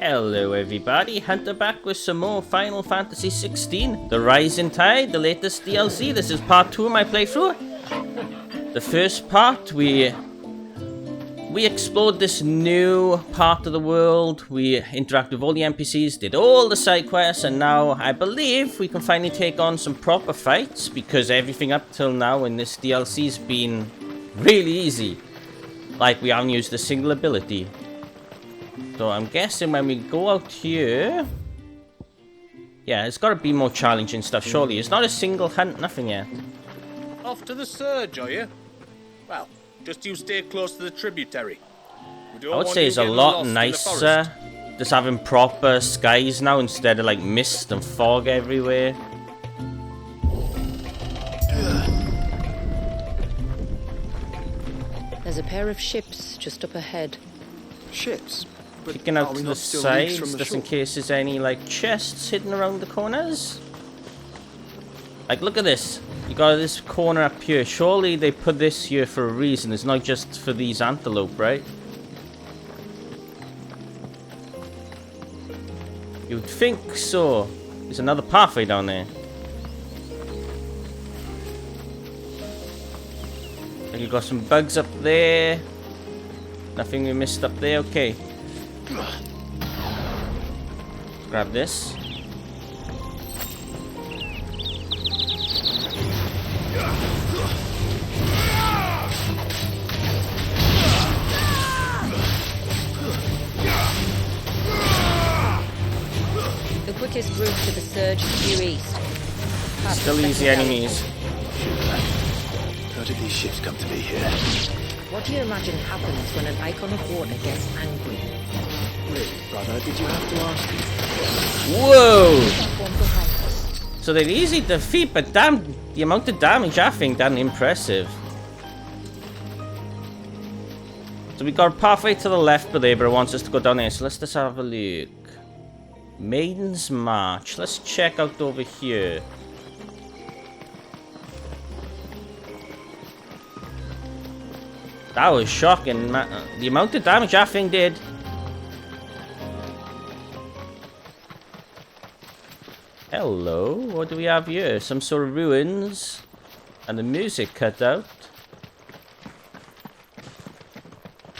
Hello everybody, Hunter back with some more Final Fantasy XVI, The Rising Tide, the latest DLC. This is part 2 of my playthrough. The first part, we explored this new part of the world, we interacted with all the NPCs, did all the side quests, and now I believe we can finally take on some proper fights, because everything up till now in this DLC has been really easy. Like, we haven't used a single ability. So I'm guessing when we go out here... Yeah, it's got to be more challenging stuff, surely. It's not a single hunt, nothing yet. Off to the surge, are you? Well, just you stay close to the tributary. I would say it's a lot nicer just having proper skies now instead of like mist and fog everywhere. There's a pair of ships just up ahead. Ships? But Kicking out to the sides just in case there's any like chests hidden around the corners. Like, look at this. You got this corner up here. Surely they put this here for a reason. It's not just for these antelope, right? You'd think so. There's another pathway down there. You got some bugs up there. Nothing we missed up there. Okay. Grab this. The quickest route to the surge is due east. Past Still the easy second enemies. How did these ships come to be here? What do you imagine happens when an icon of water gets angry? Really, brother, did you have to ask? Whoa! That one behind us. So they're easy to defeat, but damn, the amount of damage I think that's impressive. So we got a pathway to the left, but it wants us to go down here. So let's just have a look. Maiden's March. Let's check out over here. That was shocking, man. The amount of damage that thing did. Hello, what do we have here? Some sort of ruins. And the music cut out.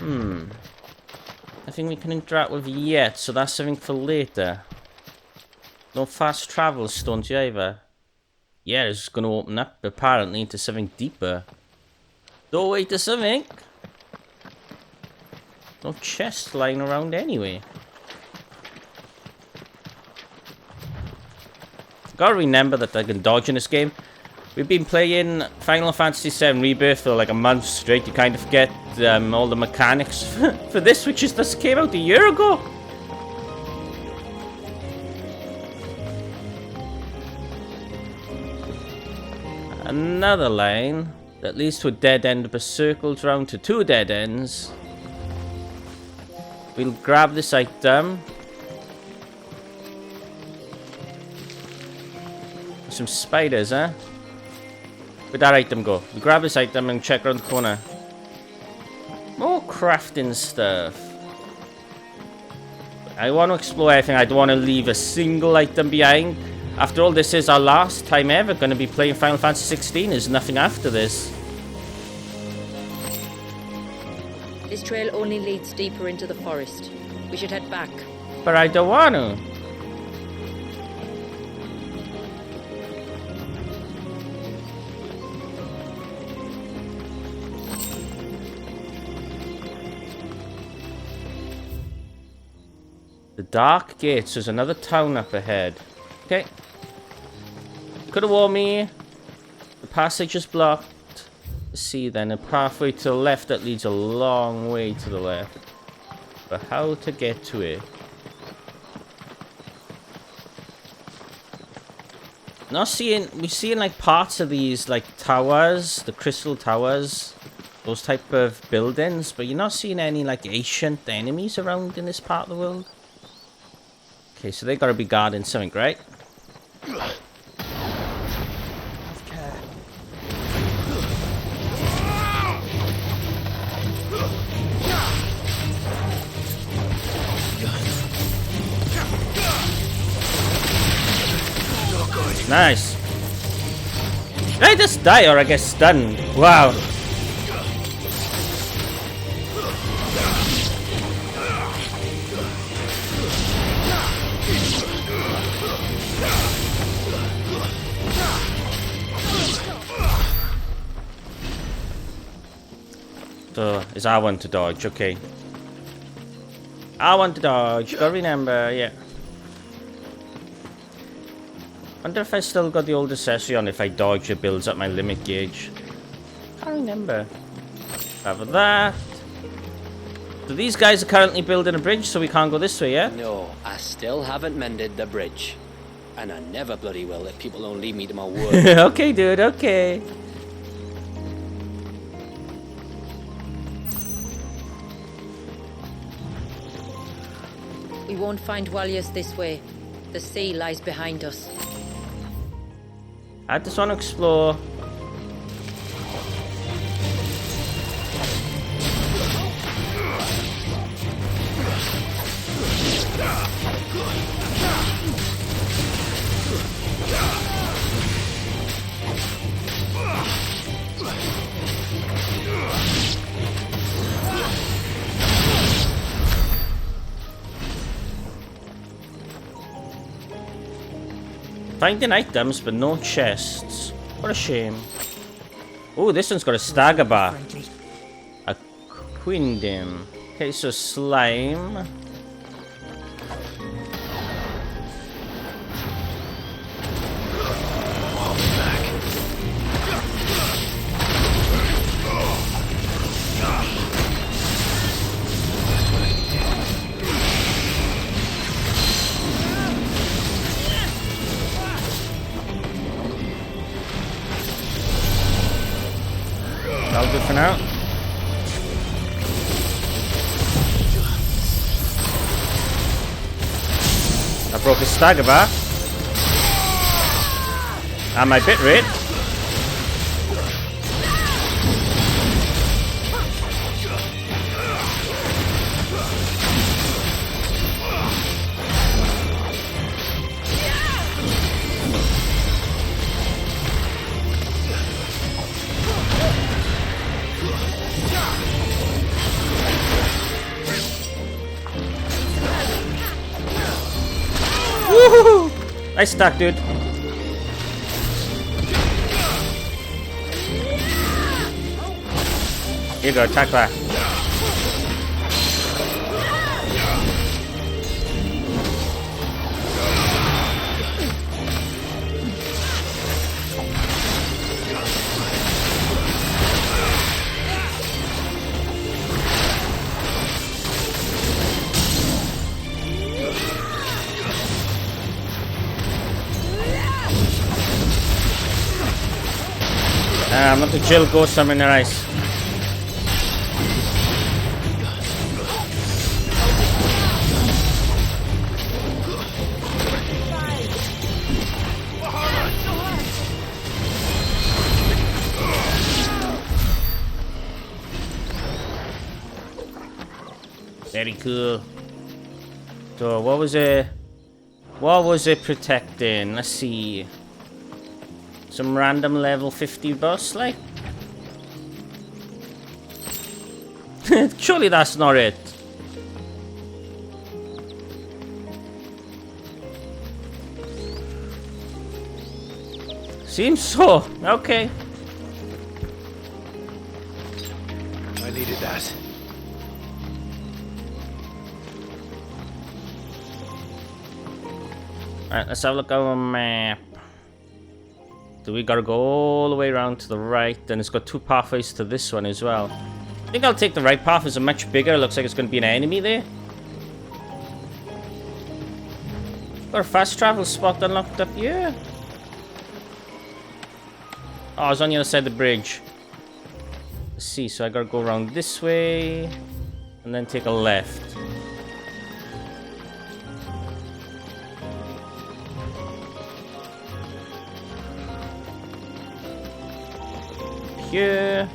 Nothing we can interact with yet, so that's something for later. No fast travel stones either. Yeah, it's going to open up apparently into something deeper. Doorway to something. No chest lying around anyway. Gotta remember that I can dodge in this game. We've been playing Final Fantasy VII Rebirth for like a month straight. You kind of forget all the mechanics for this, which just came out a year ago. Another line that leads to a dead end but circles round to two dead ends. We'll grab this item. Some spiders, huh? Where'd that item go? We grab this item and check around the corner. More crafting stuff. I want to explore everything. I don't want to leave a single item behind. After all, this is our last time ever going to be playing Final Fantasy XVI. There's nothing after this. This trail only leads deeper into the forest. We should head back. But I don't want to. The Dark Gates. There's another town up ahead. Okay. Could have warned me. The passage is blocked. Let's see then. A pathway to the left that leads a long way to the left. But how to get to it? Not seeing. We're seeing like parts of these like towers, the crystal towers, those type of buildings, but you're not seeing any like ancient enemies around in this part of the world. Okay, so they gotta be guarding something, right? Have care. Nice. Did I just die or I get stunned? Wow. So, is R1 to dodge, okay. R1 to dodge, gotta remember, yeah. Wonder if I still got the old accessory on if I dodge it builds up my limit gauge. Can't remember. Have that. So these guys are currently building a bridge so we can't go this way, yeah? No, I still haven't mended the bridge. And I never bloody will if people don't leave me to my word. Okay, dude, okay. We won't find Walius this way. The sea lies behind us. I just want to explore. Finding items, but no chests. What a shame. Oh, this one's got a stagger bar. A quindem. Okay, so slime. That'll do for now. I broke his stagger bar. And my bit rate. Woohoo! Nice stack, dude. Here you go, attack back. I'm not the chill ghost I'm in their eyes. Very cool. So what was it? What was it protecting? Let's see. Some random level 50 boss, like? Surely that's not it. Seems so. Okay. I needed that. Alright, let's have a look at our map. So we gotta go all the way around to the right, and it's got two pathways to this one as well. I think I'll take the right path, it's much bigger, looks like it's gonna be an enemy there. Got a fast travel spot unlocked up here. Oh, it's on the other side of the bridge. Let's see, so I gotta go around this way, and then take a left. Here.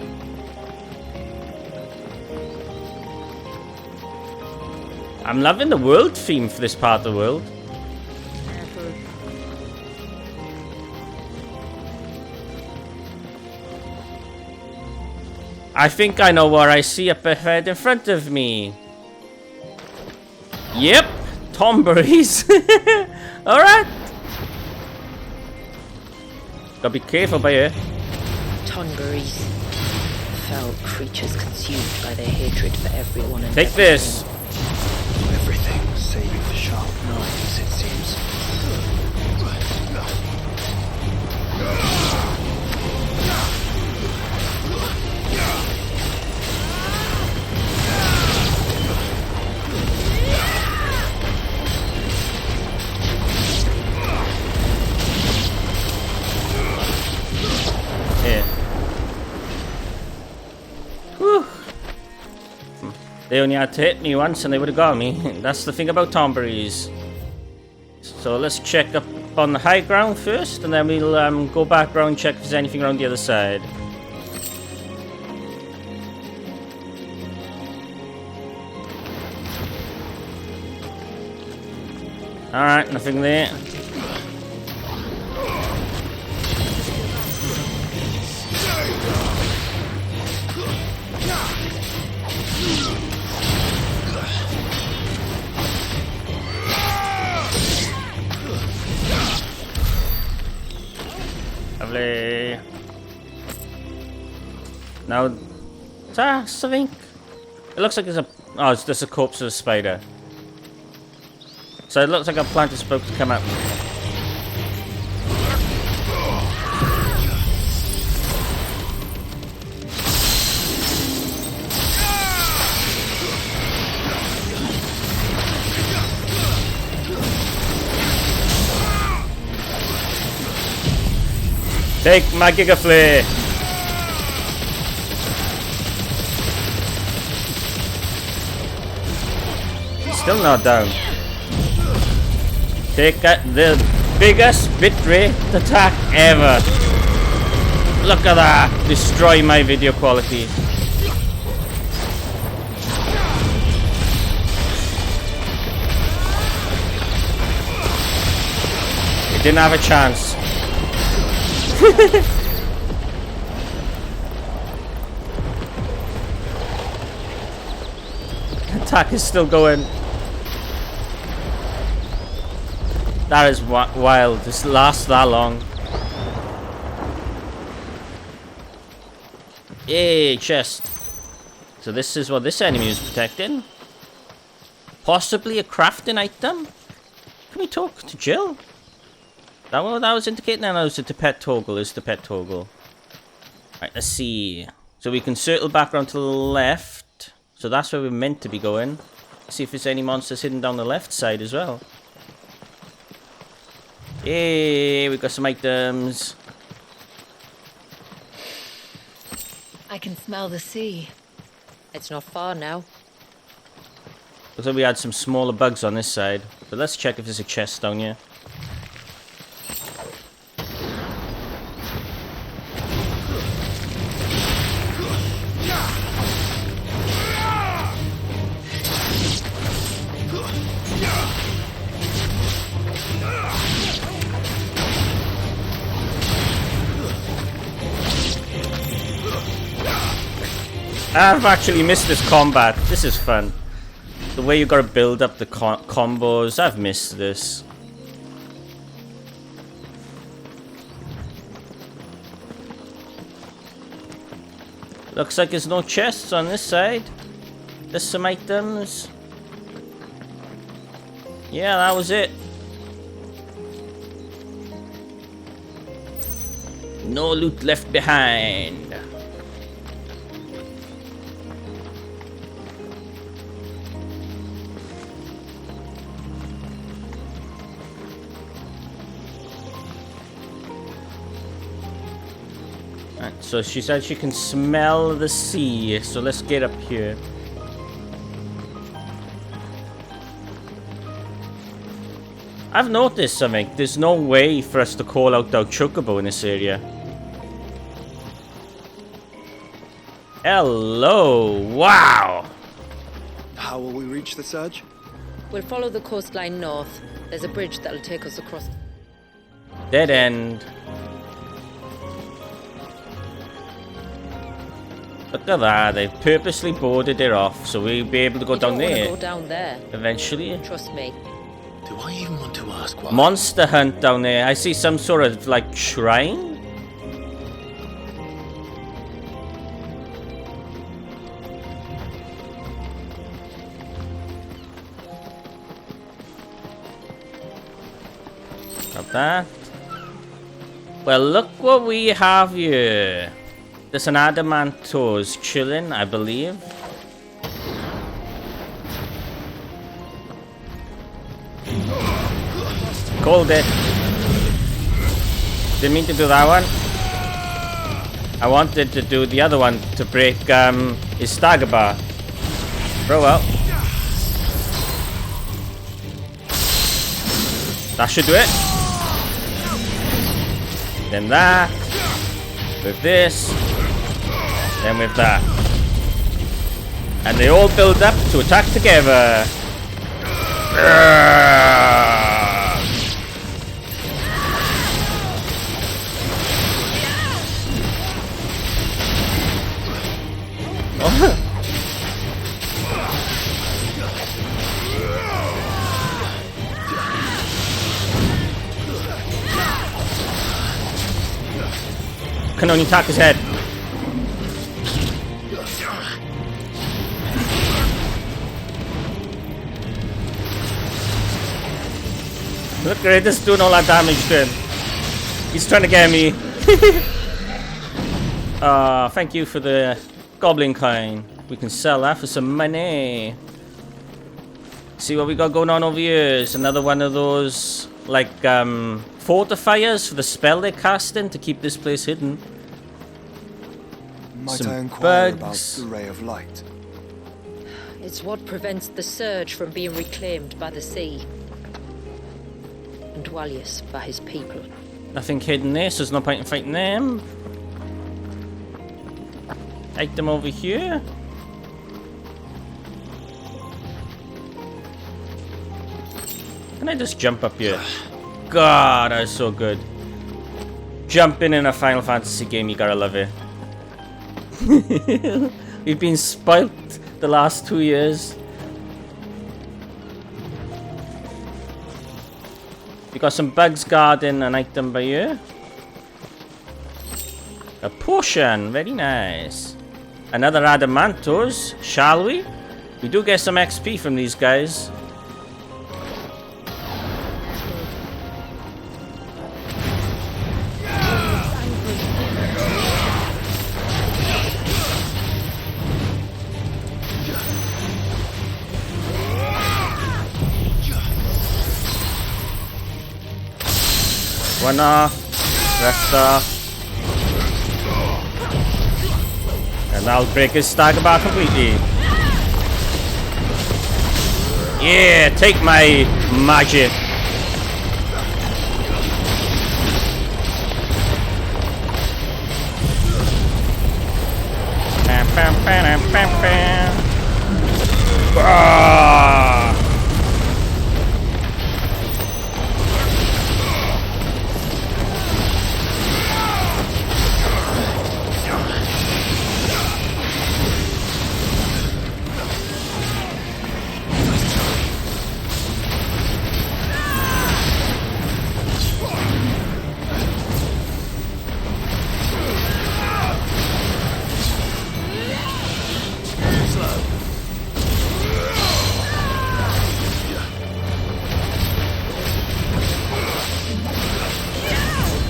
I'm loving the world theme for this part of the world. I think I know what I see up ahead in front of me. Yep, Tomberries. Alright. Gotta be careful by here. Tonberries. Foul creatures consumed by their hatred for everyone and Take this. Everything save sharp knives, it seems. Here. Whew. They only had to hit me once and they would have got me. That's the thing about Tomberries. So let's check up on the high ground first, and then we'll go back around and check if there's anything around the other side. Alright, nothing there. Lovely. Now, is that something? It looks like there's a... Oh, it's just a corpse of a spider. So it looks like a plant is supposed to come up. Take my Giga Flare! Still not down. Take the biggest bit rate attack ever. Look at that! Destroy my video quality. It didn't have a chance. Attack is still going. That is wild. This lasts that long. Yay, chest. So this is what this enemy is protecting. Possibly a crafting item. Can we talk to Jill? That what that was indicating? No, it's the pet toggle. It's the pet toggle. Right, let's see. So we can circle back around to the left. So that's where we're meant to be going. See if there's any monsters hidden down the left side as well. Yay, we got some items. I can smell the sea. It's not far now. Looks like we had some smaller bugs on this side. But let's check if there's a chest down here. I've actually missed this combat. This is fun. The way you gotta build up the combos. I've missed this. Looks like there's no chests on this side. There's some items. Yeah, that was it. No loot left behind. So she said she can smell the sea, so let's get up here. I've noticed something. There's no way for us to call out our chocobo in this area. Hello! Wow! How will we reach the surge? We'll follow the coastline north. There's a bridge that'll take us across. Dead end. Look at that, they've purposely boarded it off so we'll be able to go You down don't wanna there go down there. eventually. Trust me. Do I even want to ask why? Monster hunt down there. I see some sort of like shrine. Got that. Well, look what we have here. There's an adamantos chilling, I believe. Called it. Didn't mean to do that one. I wanted to do the other one to break his stagger bar. Oh well. That should do it. Then that. With this. Then with that. And they all build up to attack together. Oh. Can only attack his head. Look at it, just doing all that damage to him. He's trying to get me. Thank you for the goblin coin. We can sell that for some money. See what we got going on over here. It's another one of those, like, fortifiers for the spell they're casting to keep this place hidden. Might Some I inquire about bugs. the ray of light? It's what prevents the surge from being reclaimed by the sea. And Dwalius by his people. Nothing hidden there, so there's no point in fighting them. Take them over here. Can I just jump up here? God, that's so good. Jumping in a Final Fantasy game, you gotta love it. We've been spoilt the last 2 years. We got some bugs guarding an item by here. A potion, very nice. Another adamantos, shall we? We do get some XP from these guys. One off, rest off. And I'll break his stagger bar completely. Yeah, take my magic. Pam, pam, pam, pam, pam. Ah!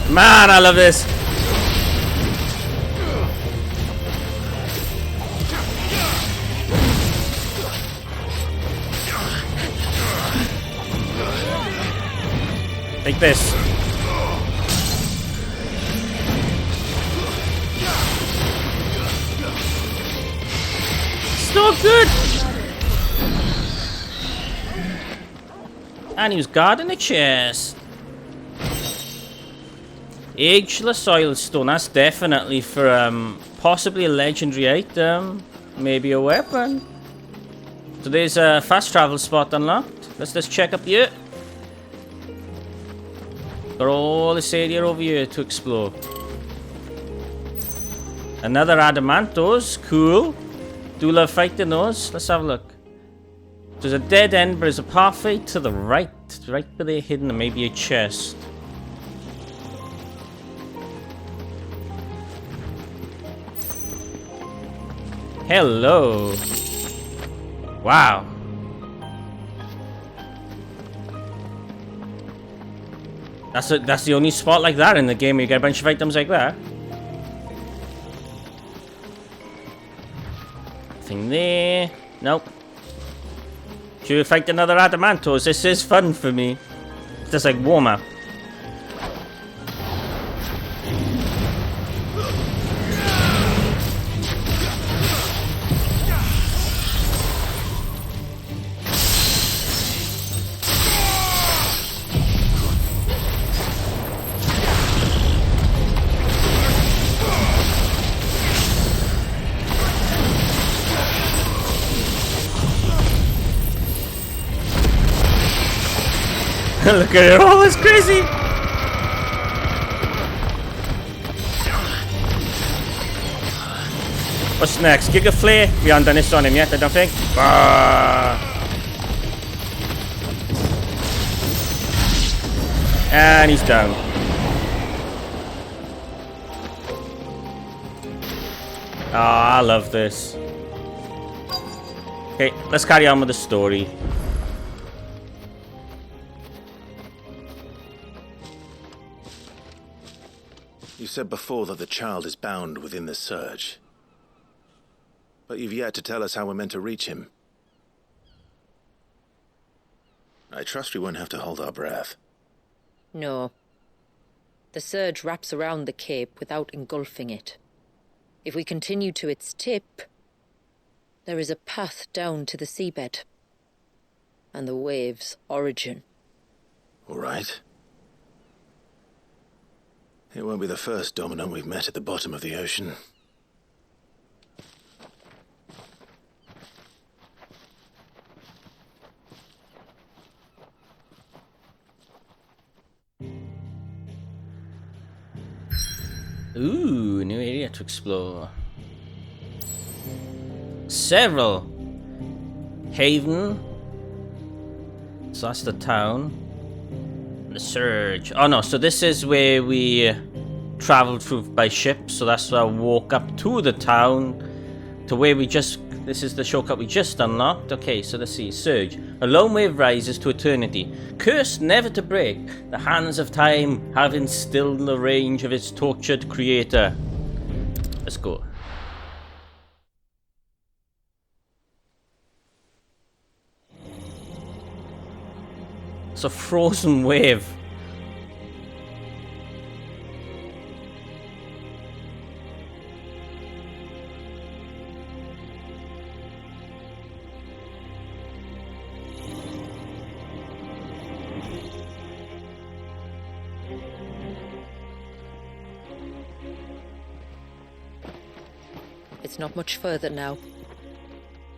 Man, I love this. Take this. So good. And he was guarding the chest. Ageless soil stone, that's definitely for possibly a legendary item, maybe a weapon. So there's a fast travel spot unlocked. Let's just check up here. Got all this area over here to explore. Another Adamantos. Cool. Do love fighting those. Let's have a look. There's a dead end, but there's a pathway to the right. Right where they're hidden, and maybe a chest. Hello. Wow. That's the only spot like that in the game where you get a bunch of items like that. Nothing there. Nope. Should we fight another Adamantos? This is fun for me. It's just like warm up. Look at it, all it's crazy! What's next? Giga Flare? We haven't done this on him yet, I don't think. And he's down. I love this. Okay, let's carry on with the story. You said before that the child is bound within the surge. But you've yet to tell us how we're meant to reach him. I trust we won't have to hold our breath. No. The surge wraps around the cape without engulfing it. If we continue to its tip, there is a path down to the seabed. And the wave's origin. All right. It won't be the first dominant we've met at the bottom of the ocean. Ooh, new area to explore. Several. Haven. So that's the town. The surge. Oh no, so this is where we traveled through by ship. So that's where I walk up to the town. To where we just... This is the shortcut we just unlocked. Okay, so let's see. Surge. A lone wave rises to eternity. Cursed never to break. The hands of time have instilled in the range of its tortured creator. Let's go. It's a frozen wave. It's not much further now.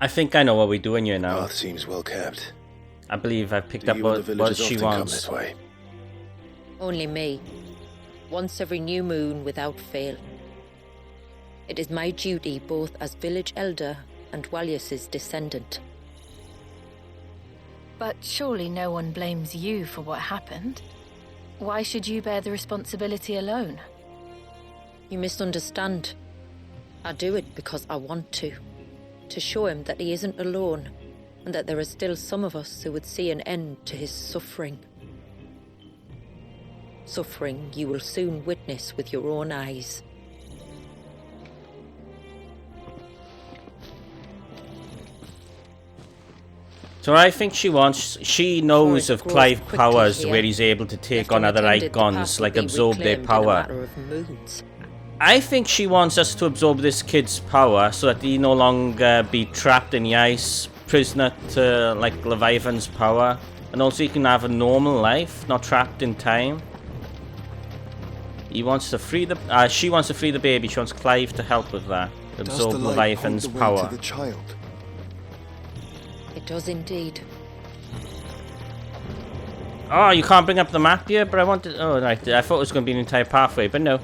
I think I know what we're doing here now. Path seems well kept. I believe I've picked Do up you and the what villagers she often come wants. this way? Only me. Once every new moon without fail. It is my duty both as village elder and Walius's descendant. But surely no one blames you for what happened. Why should you bear the responsibility alone? You misunderstand. I do it because I want to. To show him that he isn't alone, and that there are still some of us who would see an end to his suffering. Suffering you will soon witness with your own eyes. So I think she wants... She knows Before it of grows Clive quickly powers here, where he's able to take left on other unattended, the icons, path will like be absorb their reclaimed in a power. matter of moons. I think she wants us to absorb this kid's power so that he no longer be trapped in the ice, prisoner to, like, Leviathan's power. And also he can have a normal life, not trapped in time. He wants to free the... she wants to free the baby. She wants Clive to help with that. Absorb Does the light Leviathan's point the way power. to the child? It does indeed. Oh, you can't bring up the map here? But I wanted... Oh, right. I thought it was going to be an entire pathway, but no.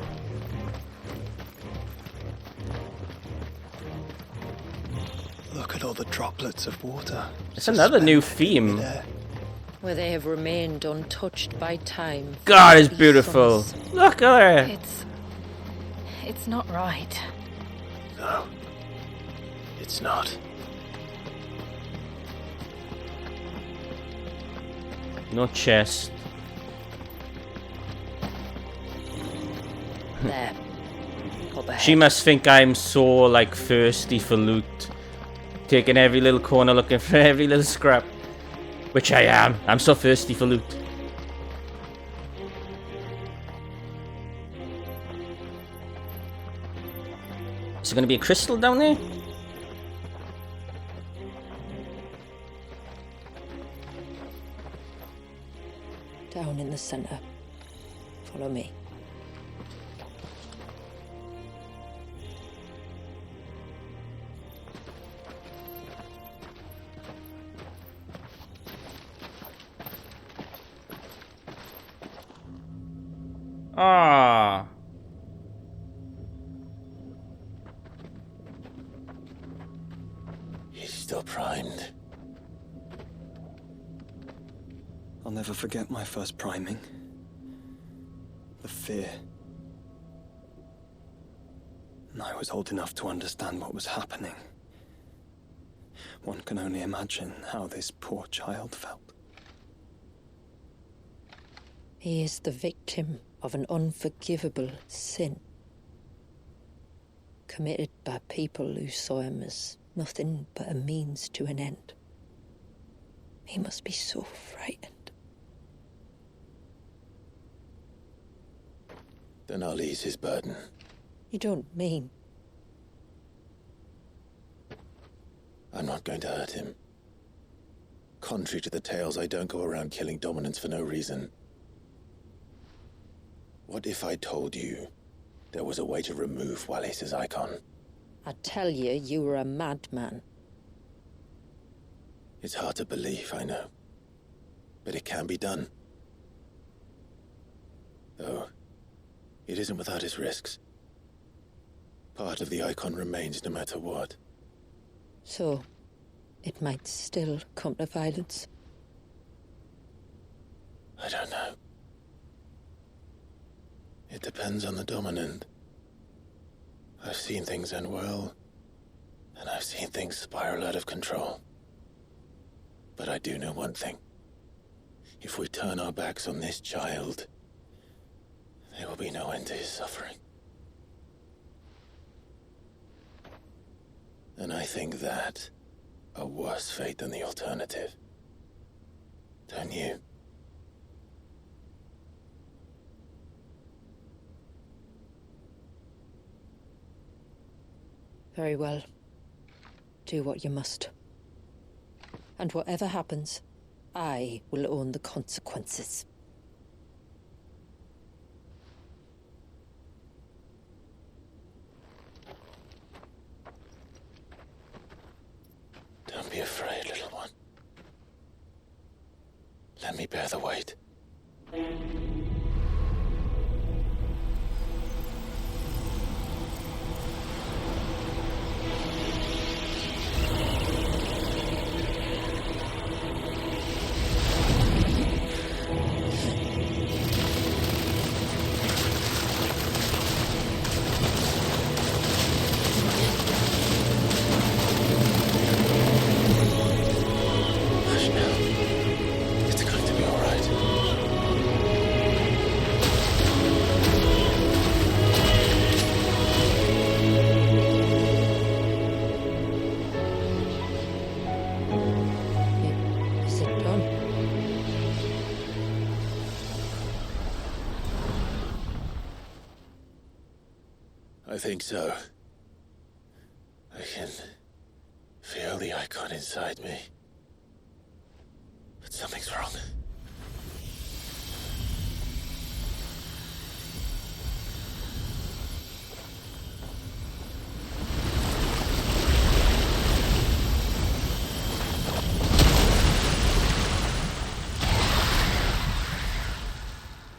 droplets of water. It's another new suspended in theme. midair. Where they have remained untouched by time. for God, it's 50 beautiful. summers. Look at her. It's not right. No, it's not. No chest. There. Up ahead. She must think I'm so, like, thirsty for loot. Taking every little corner, looking for every little scrap. Which I am. I'm so thirsty for loot. Is there gonna be a crystal down there? Down in the center. Follow me. Ah. He's still primed. I'll never forget my first priming. The fear. And I was old enough to understand what was happening. One can only imagine how this poor child felt. He is the victim of an unforgivable sin. Committed by people who saw him as nothing but a means to an end. He must be so frightened. Then I'll ease his burden. You don't mean... I'm not going to hurt him. Contrary to the tales, I don't go around killing dominants for no reason. What if I told you there was a way to remove Wallace's icon? I tell you, you were a madman. It's hard to believe, I know. But it can be done. Though, it isn't without its risks. Part of the icon remains no matter what. So, it might still come to violence. I don't know. It depends on the dominant. I've seen things end well, and I've seen things spiral out of control. But I do know one thing. If we turn our backs on this child, there will be no end to his suffering. And I think that a worse fate than the alternative. Don't you? Very well. Do what you must. And whatever happens, I will own the consequences. Don't be afraid, little one. Let me bear the weight. Hush now. It's going to be all right. Is it done? I think so. I can feel the icon inside me. But something's wrong.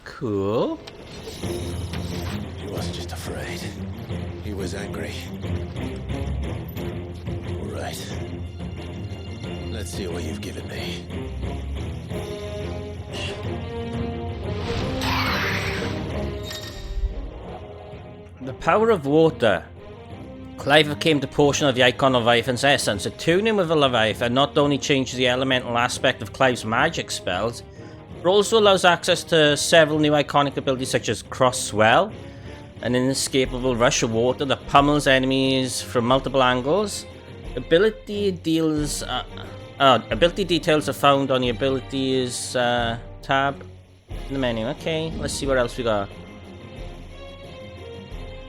Cool. He wasn't just afraid. He was angry. All right. Let's see what you've given me. The power of water. Clive became the portion of the icon of Leviathan's essence. Attuning with the Leviathan not only changes the elemental aspect of Clive's magic spells, but also allows access to several new iconic abilities such as Cross Swell, an inescapable rush of water that pummels enemies from multiple angles. Ability details are found on the abilities tab in the menu. Okay, let's see what else we got.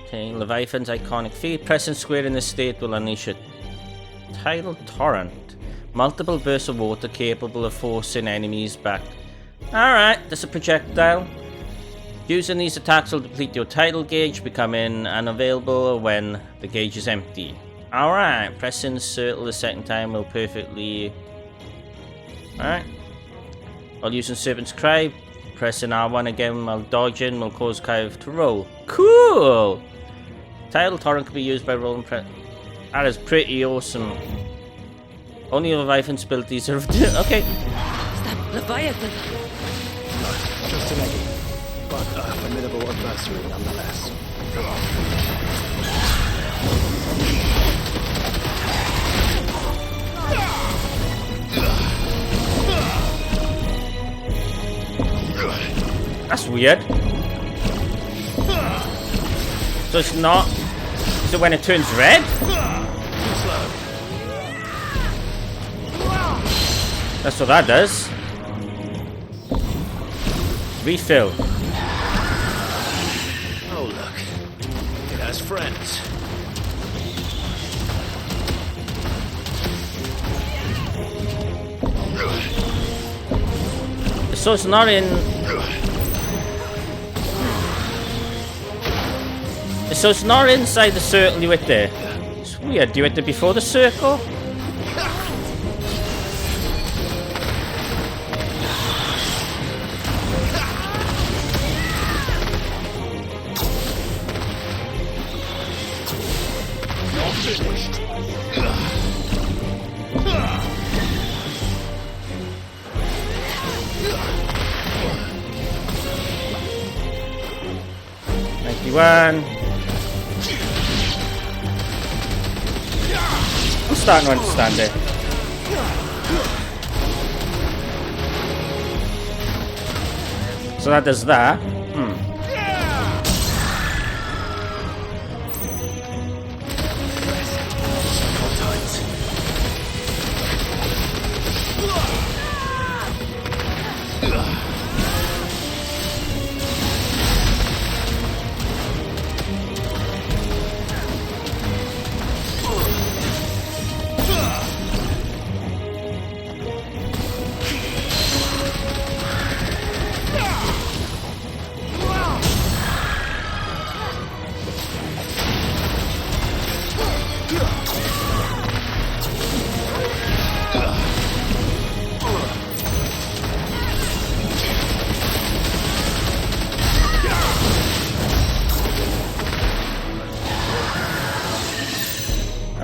Okay, Leviathan's iconic feat. Pressing square in this state will unleash a tidal torrent. Multiple bursts of water capable of forcing enemies back. Alright, that's a projectile. Using these attacks will deplete your tidal gauge, becoming unavailable when the gauge is empty. Alright, pressing circle the second time will perfectly... Alright. While using Serpent's Cry, pressing R1 again while dodging will cause Clive to roll. Cool! Tidal Torrent can be used by rolling That is pretty awesome. Only Leviathan's abilities are... Okay. Is that Leviathan? Just an egg, but a formidable adversary nonetheless. That's weird. So it's not... So when it turns red? That's what that does. Refill. Oh, look. It has friends. So it's not in... So it's not inside the circle you hit there. It's weird. Do you hit it before the circle? I'm starting to understand it. So that does that.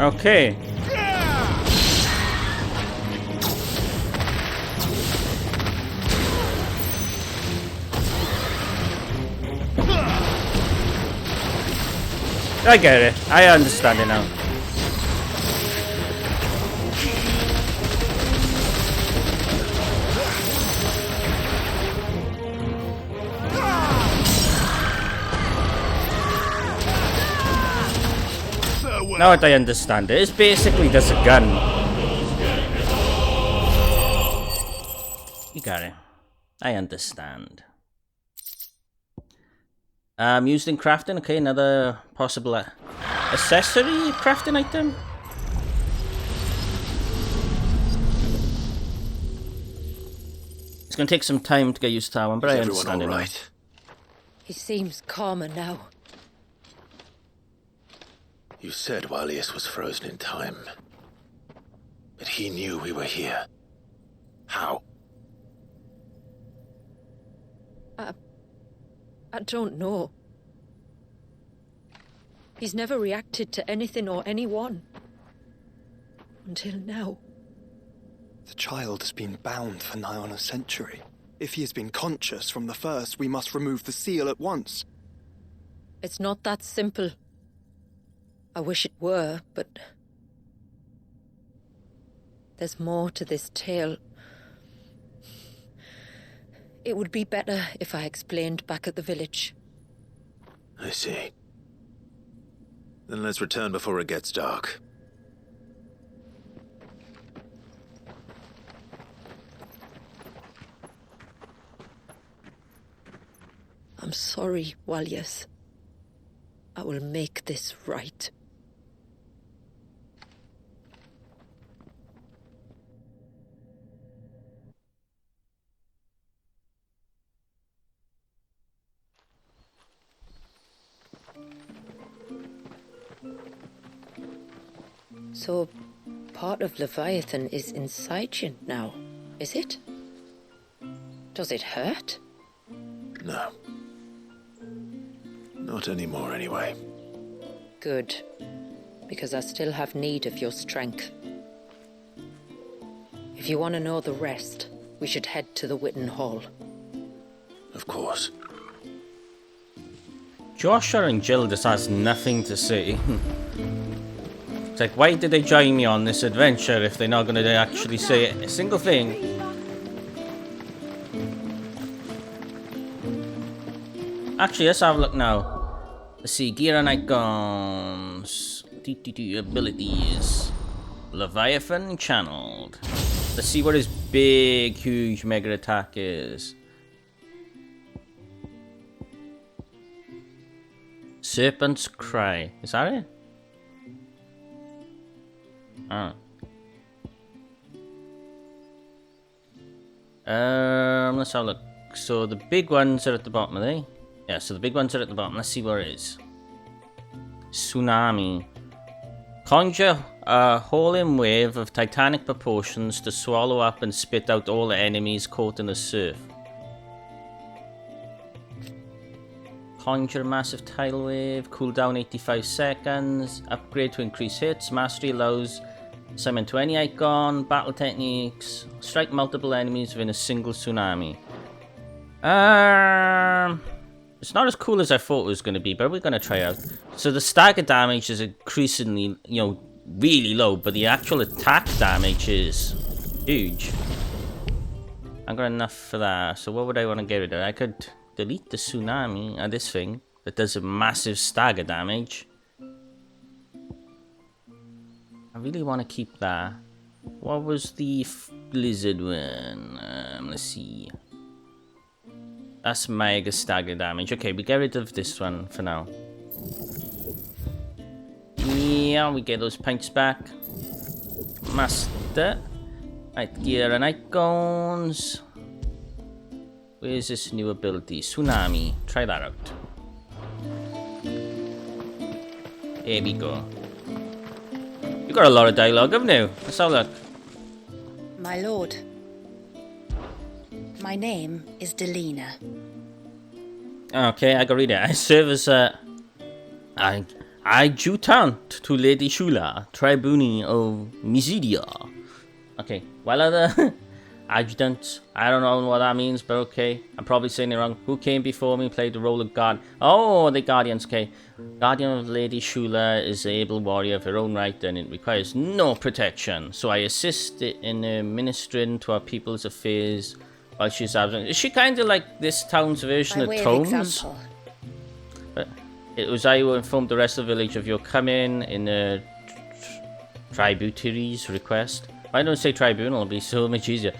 Okay. I get it. I understand it now. Now that I understand it, it's basically just a gun. You got it. I understand. Used in crafting. Okay, another possible accessory crafting item. It's gonna take some time to get used to that one, but I understand it now. He seems calmer now. You said Walius was frozen in time. But he knew we were here. How? I don't know. He's never reacted to anything or anyone. Until now. The child has been bound for nigh on a century. If he has been conscious from the first, we must remove the seal at once. It's not that simple. I wish it were, but there's more to this tale. It would be better if I explained back at the village. I see. Then let's return before it gets dark. I'm sorry, Walyas. I will make this right. So, part of Leviathan is inside you now, is it? Does it hurt? No. Not anymore, anyway. Good, because I still have need of your strength. If you want to know the rest, we should head to the Witten Hall. Of course. Joshua and Jill just has nothing to say. It's like, why did they join me on this adventure if they're not going to actually say a single thing? Actually, let's have a look now. Let's see, gear and icons. Abilities. Leviathan channeled. Let's see what his big, huge mega attack is. Serpent's Cry. Is that it? Oh. Let's have a look. So the big ones are at the bottom, are they? Yeah, so the big ones are at the bottom. Let's see where it is. Tsunami. Conjure a howling wave of titanic proportions to swallow up and spit out all the enemies caught in the surf. Conjure a massive tidal wave. Cooldown 85 seconds. Upgrade to increase hits. Mastery allows summon to any icon. Battle techniques. Strike multiple enemies within a single tsunami. It's not as cool as I thought it was going to be, but we're going to try out. So the stagger damage is increasingly, really low, but the actual attack damage is huge. I got enough for that. So what would I want to get rid of? I could delete the tsunami, this thing, that does a massive stagger damage. I really want to keep that. What was the blizzard one? Let's see. That's mega stagger damage. Okay, we get rid of this one for now. Yeah, we get those points back. Master. Right, gear and icons. Where's this new ability? Tsunami. Try that out. Here we go. You got a lot of dialogue, haven't you? Let's have a look. My lord, my name is Delina. Okay, I can read it. I serve as adjutant to Lady Shula, tribune of Mysidia. Okay, while other adjutants, I don't know what that means, but okay, I'm probably saying it wrong. Who came before me played the role of guard. Oh, the guardians, okay. Guardian of Lady Shula is an able warrior of her own right, and it requires no protection. So I assist in administering to our people's affairs while she's absent. Is she kind of like this town's version By of way Tomes? example. But it was I who informed the rest of the village of your coming in a tributary's request. Why don't I say tribunal? It'll be so much easier.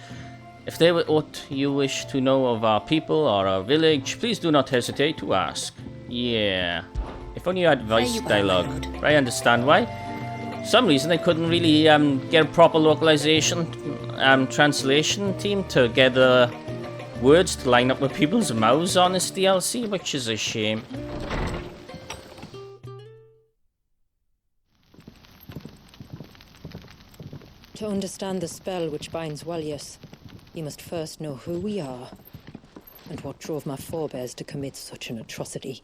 If there were aught you wish to know of our people or our village, please do not hesitate to ask. Yeah. If only you had voice dialogue. I understand why. For some reason they couldn't really get a proper localization translation team to get the words to line up with people's mouths on this DLC, which is a shame. To understand the spell which binds Walyas, you must first know who we are and what drove my forebears to commit such an atrocity.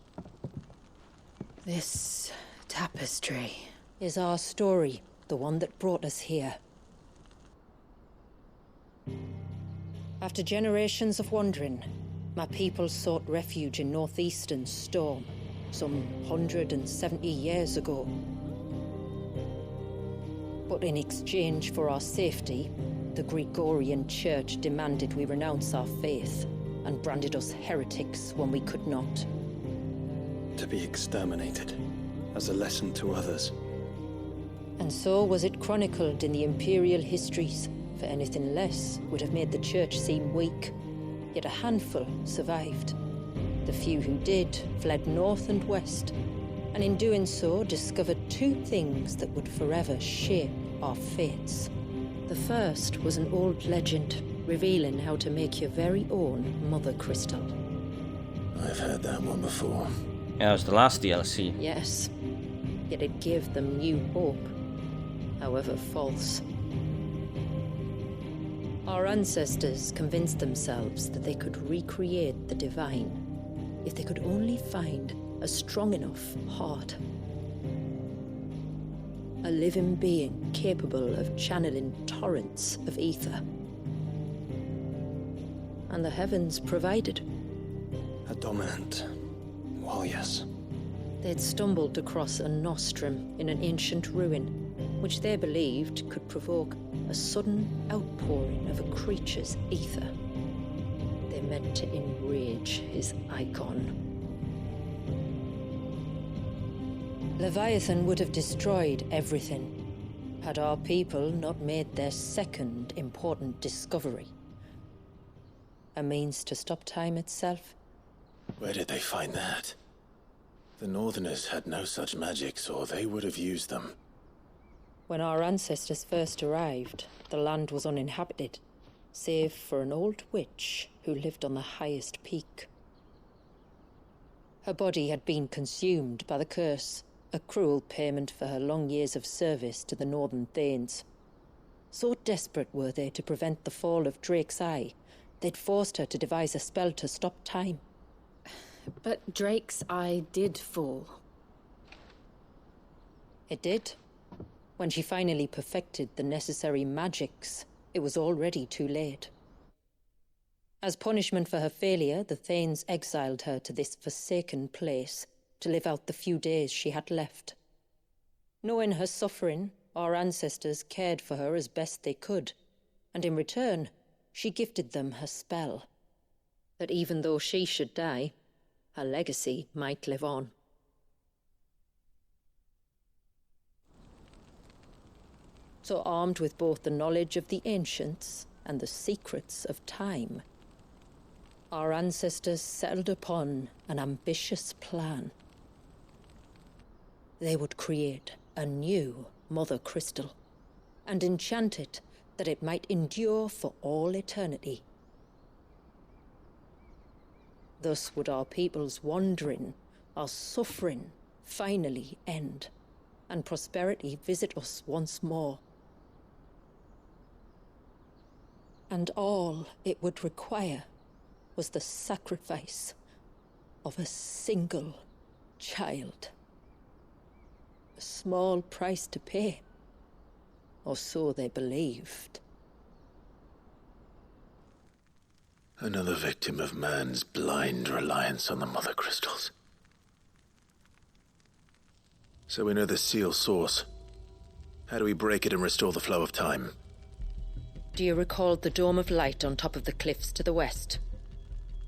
This tapestry is our story, the one that brought us here. After generations of wandering, my people sought refuge in northeastern Storm, some 170 years ago. But in exchange for our safety, the Gregorian Church demanded we renounce our faith and branded us heretics when we could not. To be exterminated, as a lesson to others. And so was it chronicled in the imperial histories, for anything less would have made the Church seem weak. Yet a handful survived. The few who did fled north and west, and in doing so discovered two things that would forever shape our fates. The first was an old legend, revealing how to make your very own Mother Crystal. I've heard that one before. Yeah, it was the last DLC. Yes, yet it gave them new hope, however false. Our ancestors convinced themselves that they could recreate the divine if they could only find a strong enough heart. A living being capable of channeling torrents of ether. And the heavens provided. A dominant. Well, yes. They'd stumbled across a nostrum in an ancient ruin, which they believed could provoke a sudden outpouring of a creature's ether. They meant to enrage his icon. Leviathan would have destroyed everything, had our people not made their second important discovery. A means to stop time itself. Where did they find that? The Northerners had no such magics, or they would have used them. When our ancestors first arrived, the land was uninhabited, save for an old witch who lived on the highest peak. Her body had been consumed by the curse, a cruel payment for her long years of service to the Northern Thanes. So desperate were they to prevent the fall of Drake's Eye, they'd forced her to devise a spell to stop time. But Drake's Eye did fall. It did. When she finally perfected the necessary magics, it was already too late. As punishment for her failure, the Thanes exiled her to this forsaken place to live out the few days she had left. Knowing her suffering, our ancestors cared for her as best they could, and in return, she gifted them her spell. That even though she should die, her legacy might live on. So armed with both the knowledge of the ancients and the secrets of time, our ancestors settled upon an ambitious plan. They would create a new Mother Crystal and enchant it that it might endure for all eternity. Thus would our people's wandering, our suffering, finally end, and prosperity visit us once more. And all it would require was the sacrifice of a single child. A small price to pay, or so they believed. Another victim of man's blind reliance on the Mother Crystals. So we know the seal source. How do we break it and restore the flow of time? Do you recall the dome of light on top of the cliffs to the west?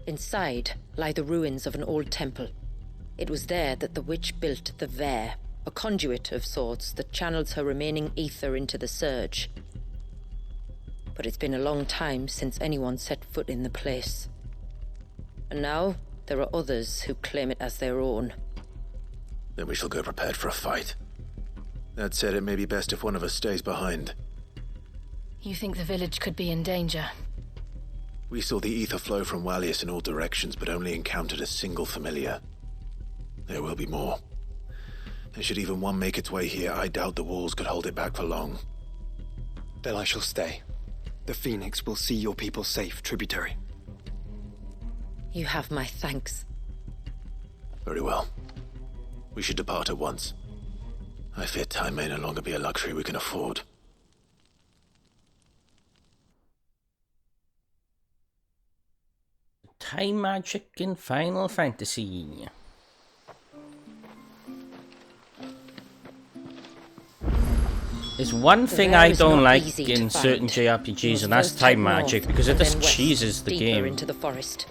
Inside lie the ruins of an old temple. It was there that the witch built the Vare, a conduit of sorts that channels her remaining ether into the Surge. But it's been a long time since anyone set foot in the place. And now there are others who claim it as their own. Then we shall go prepared for a fight. That said, it may be best if one of us stays behind. You think the village could be in danger? We saw the ether flow from Wallius in all directions, but only encountered a single familiar. There will be more. And should even one make its way here, I doubt the walls could hold it back for long. Then I shall stay. The Phoenix will see your people safe, tributary. You have my thanks. Very well. We should depart at once. I fear time may no longer be a luxury we can afford. Time magic in Final Fantasy. There's one thing I don't like in certain JRPGs, and that's time magic, because it just cheeses the game. Into the forest.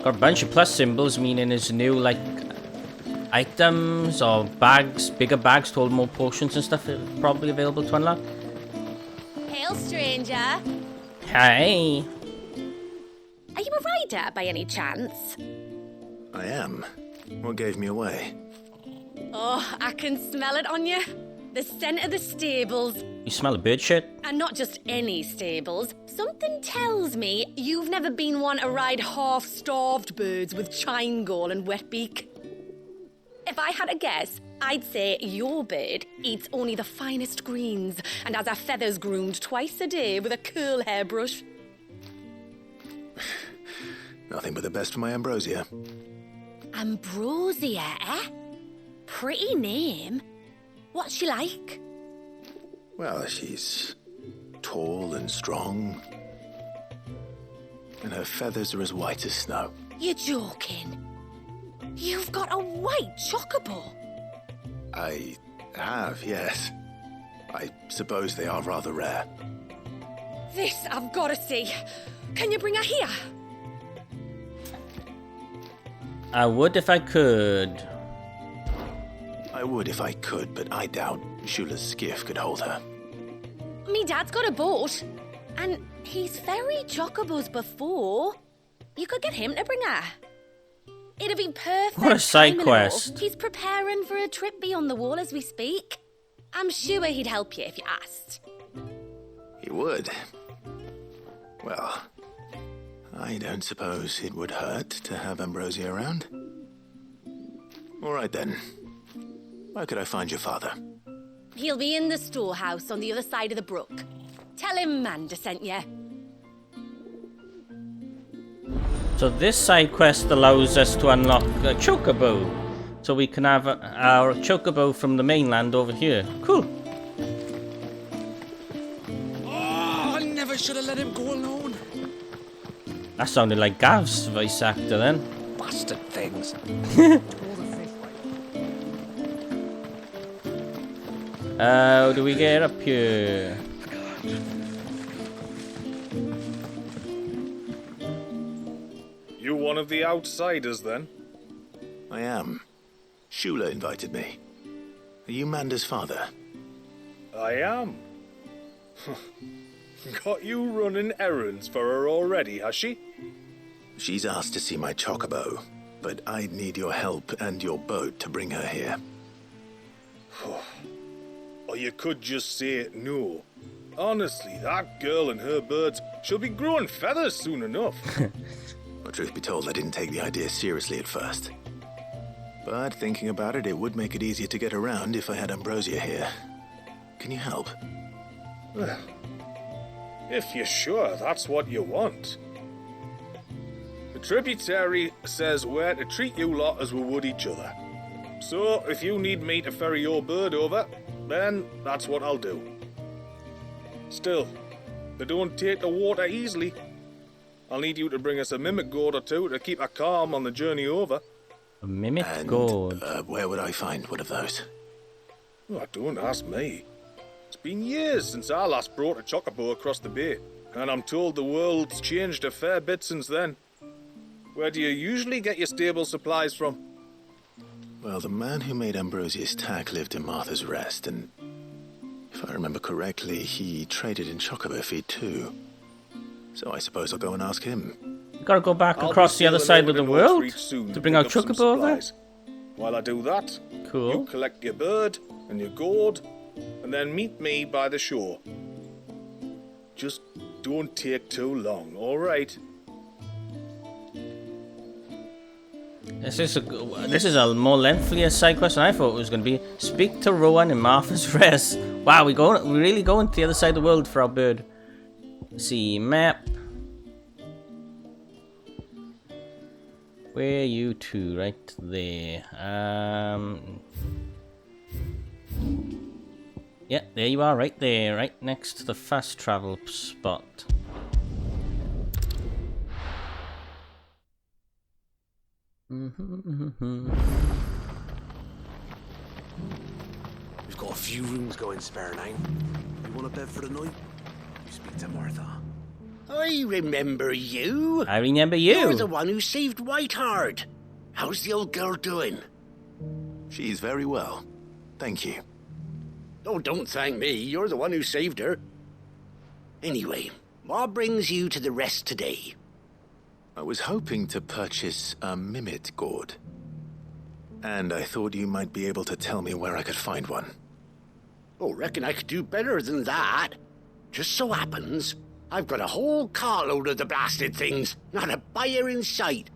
Got a bunch of plus symbols, meaning there's new, like, items or bags, bigger bags to hold more potions and stuff probably available to unlock. Hail, stranger. Hi. Are you a rider by any chance? I am. What gave me away? Oh, I can smell it on you. The scent of the stables. You smell a bird shit? And not just any stables. Something tells me you've never been one to ride half-starved birds with chine-gall and wet beak. If I had a guess, I'd say your bird eats only the finest greens and has her feathers groomed twice a day with a curl hairbrush. Nothing but the best for my ambrosia. Ambrosia, eh? Pretty name. What's she like? Well, she's tall and strong. And her feathers are as white as snow. You're joking. You've got a white chocobo. I have, yes. I suppose they are rather rare. This I've got to see. Can you bring her here? I would if I could. I would if I could, but I doubt Shula's skiff could hold her. Me dad's got a boat, and he's ferried chocobos before. You could get him to bring her. It'd be perfect. What a side timing quest. and all. He's preparing for a trip beyond the wall as we speak. I'm sure he'd help you if you asked. He would. Well, I don't suppose it would hurt to have Ambrosia around. All right then. Where could I find your father? He'll be in the storehouse on the other side of the brook. Tell him Manda sent you. So this side quest allows us to unlock a chocobo. So we can have our chocobo from the mainland over here. Cool. Oh, I never should have let him go alone. That sounded like Gav's voice actor then. Bastard things. How do we get up here? You one of the outsiders, then? I am. Shula invited me. Are you Manda's father? I am. Got you running errands for her already, has she? She's asked to see my chocobo, but I'd need your help and your boat to bring her here. Or you could just say no. Honestly, that girl and her birds, she'll be growing feathers soon enough. Well, truth be told, I didn't take the idea seriously at first. But thinking about it, it would make it easier to get around if I had Ambrosia here. Can you help? Well, if you're sure that's what you want. The tributary says we're to treat you lot as we would each other. So, if you need me to ferry your bird over, then that's what I'll do. Still, they don't take the water easily. I'll need you to bring us a mimic gourd or two to keep her calm on the journey over. A mimic gourd? Where would I find one of those? Oh, don't ask me. It's been years since I last brought a chocobo across the bay, and I'm told the world's changed a fair bit since then. Where do you usually get your stable supplies from? Well, the man who made Ambrosia's tack lived in Martha's Rest, and if I remember correctly, he traded in chocobo feed too. So I suppose I'll go and ask him. You gotta go back across the other side of the world to bring our chocobo over? While I do that, cool. You collect your bird and your gourd, and then meet me by the shore. Just don't take too long, all right? This is a more lengthier side quest than I thought it was going to be. Speak to Rowan in Martha's Rest. Wow, we're really going to the other side of the world for our bird. Let's see, map. Where are you two? Right there. Yeah, there you are, right there, right next to the fast travel spot. We've got a few rooms going spare now. You want a bed for the night? You speak to Martha. I remember you. I remember you. You're the one who saved Whiteheart. How's the old girl doing? She's very well. Thank you. Oh, don't thank me. You're the one who saved her. Anyway, what brings you to the rest today? I was hoping to purchase a mimit gourd. And I thought you might be able to tell me where I could find one. Oh, reckon I could do better than that. Just so happens, I've got a whole carload of the blasted things. Not a buyer in sight.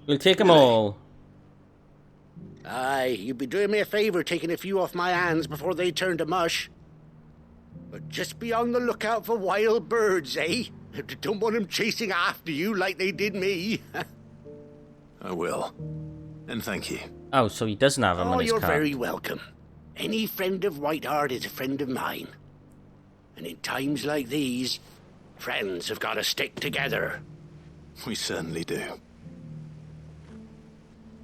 We'll take them all. Aye, you'd be doing me a favour taking a few off my hands before they turn to mush. But just be on the lookout for wild birds, eh? Don't want them chasing after you like they did me. I will. And thank you. Oh, so he doesn't have him on his you're card. very welcome. Any friend of Whiteheart is a friend of mine. And in times like these, friends have got to stick together. We certainly do.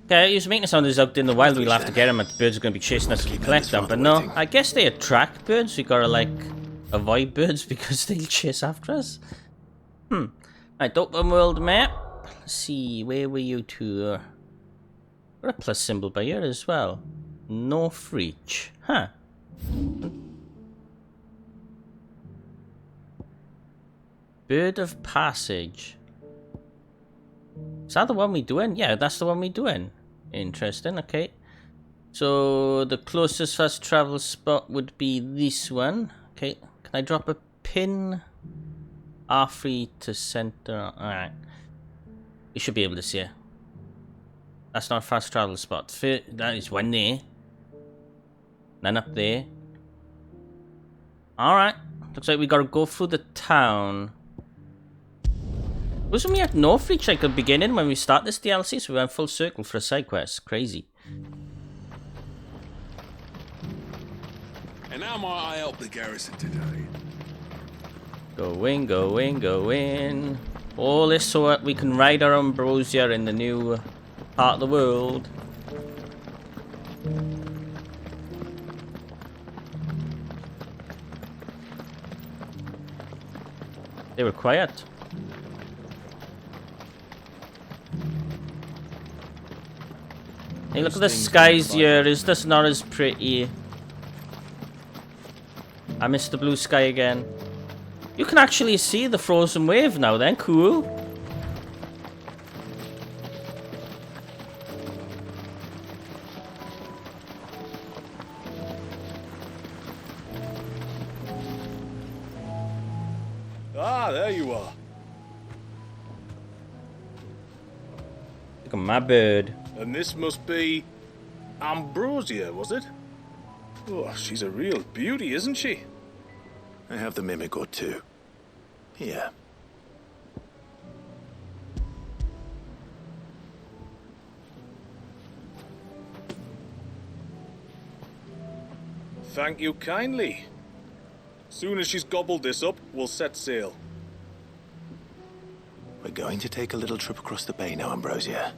Okay, he was making it sound as out in the wild we'll have to get him and the birds are going to be chasing us if we collect them. But no, I guess they attract birds. We gotta, like, avoid birds because they'll chase after us. Right, open world map. Let's see, where were you two? Got a plus symbol by here as well. North Reach. Huh. Bird of Passage. Is that the one we doing? Yeah, that's the one we doing. Interesting, okay. So the closest fast travel spot would be this one. Okay, can I drop a pin? R3 to center. Alright. You should be able to see it. That's not a fast travel spot. That is one there. Then up there. Alright. Looks like we gotta go through the town. Wasn't we at Northreach like at the beginning when we start this DLC? So we went full circle for a side quest. Crazy. And how might I help the garrison today? Go in, go in, go in. All this so that we can ride our Ambrosia in the new part of the world. They were quiet. Hey, look at the skies here. Is this not as pretty? I missed the blue sky again. You can actually see the frozen wave now then. Cool. Ah, there you are. Look at my bird. And this must be Ambrosia, was it? Oh, she's a real beauty, isn't she? I have the mimic gourd too. Here. Thank you kindly. Soon as she's gobbled this up, we'll set sail. We're going to take a little trip across the bay now, Ambrosia.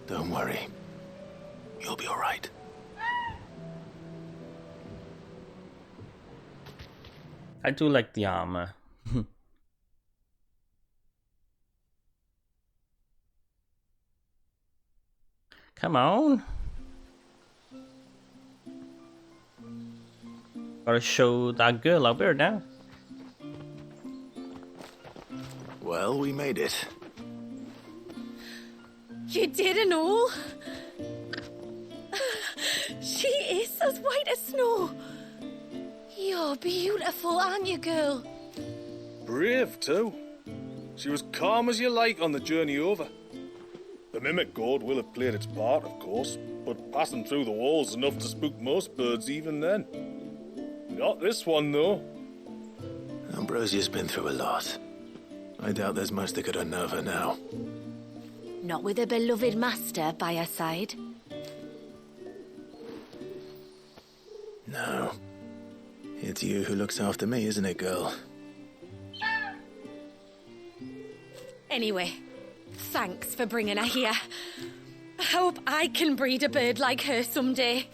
Don't worry. You'll be all right. I do like the armor. Come on. Gotta show that girl our bird now. Well, we made it. You didn't all? She is as white as snow. You're beautiful, aren't you, girl? Brave, too. She was calm as you like on the journey over. The mimic gourd will have played its part, of course, but passing through the walls enough to spook most birds even then. Not this one, though. Ambrosia's been through a lot. I doubt there's much that could unnerve her now. Not with a beloved master by her side. No. It's you who looks after me, isn't it, girl? Anyway, Thanks for bringing her here. I hope I can breed a bird like her someday.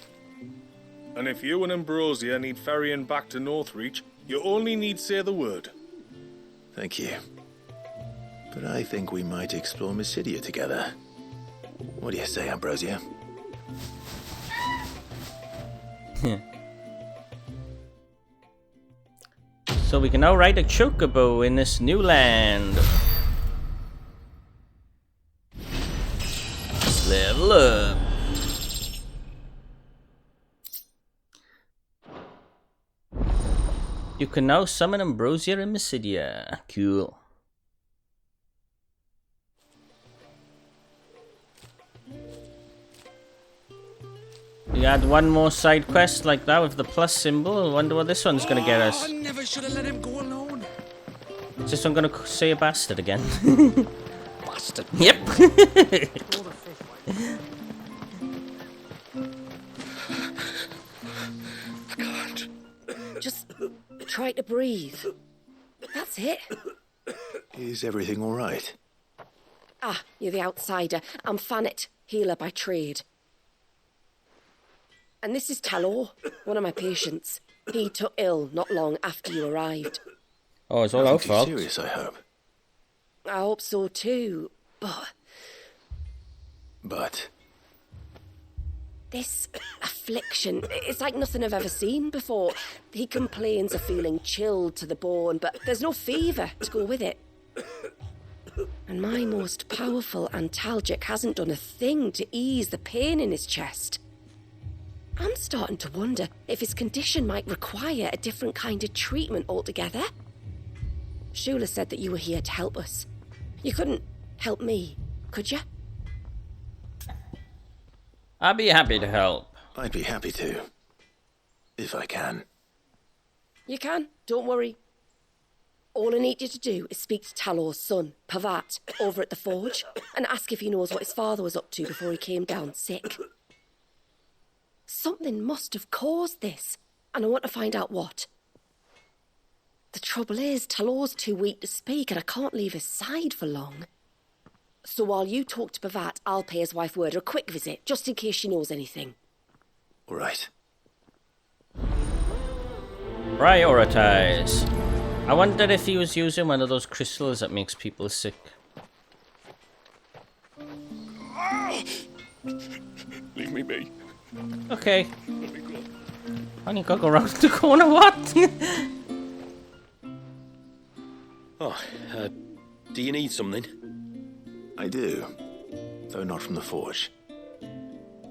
And if you and Ambrosia need ferrying back to Northreach, you only need say the word. Thank you. But I think we might explore Mysidia together. What do you say, Ambrosia? So we can now ride a chocobo in this new land. Level up. You can now summon Ambrosia in Mysidia. Cool. We had one more side quest like that with the plus symbol. I wonder what this one's gonna get us. I never should have let him go alone. Is this one gonna say a bastard again? Bastard. Yep. I can't. Just try to breathe. That's it. Is everything all right? Ah, you're the outsider. I'm Fannet, healer by trade. And this is Talor, one of my patients. He took ill not long after you arrived. Oh, it's all our fault. Serious, I hope. I hope so too, But this affliction, it's like nothing I've ever seen before. He complains of feeling chilled to the bone, but there's no fever to go with it. And my most powerful antalgic hasn't done a thing to ease the pain in his chest. I'm starting to wonder if his condition might require a different kind of treatment altogether. Shula said that you were here to help us. You couldn't help me, could you? I'd be happy to help. I'd be happy to. If I can. You can, don't worry. All I need you to do is speak to Talor's son, Pavat, over at the forge, and ask if he knows what his father was up to before he came down sick. Something must have caused this, and I want to find out what. The trouble is, Talor's too weak to speak, and I can't leave his side for long. So while you talk to Pavat, I'll pay his wife word a quick visit, just in case she knows anything. All right. Prioritize. I wonder if he was using one of those crystals that makes people sick. Leave me be. Okay. And you gotta go around the corner, what? Do you need something? I do, though not from the forge.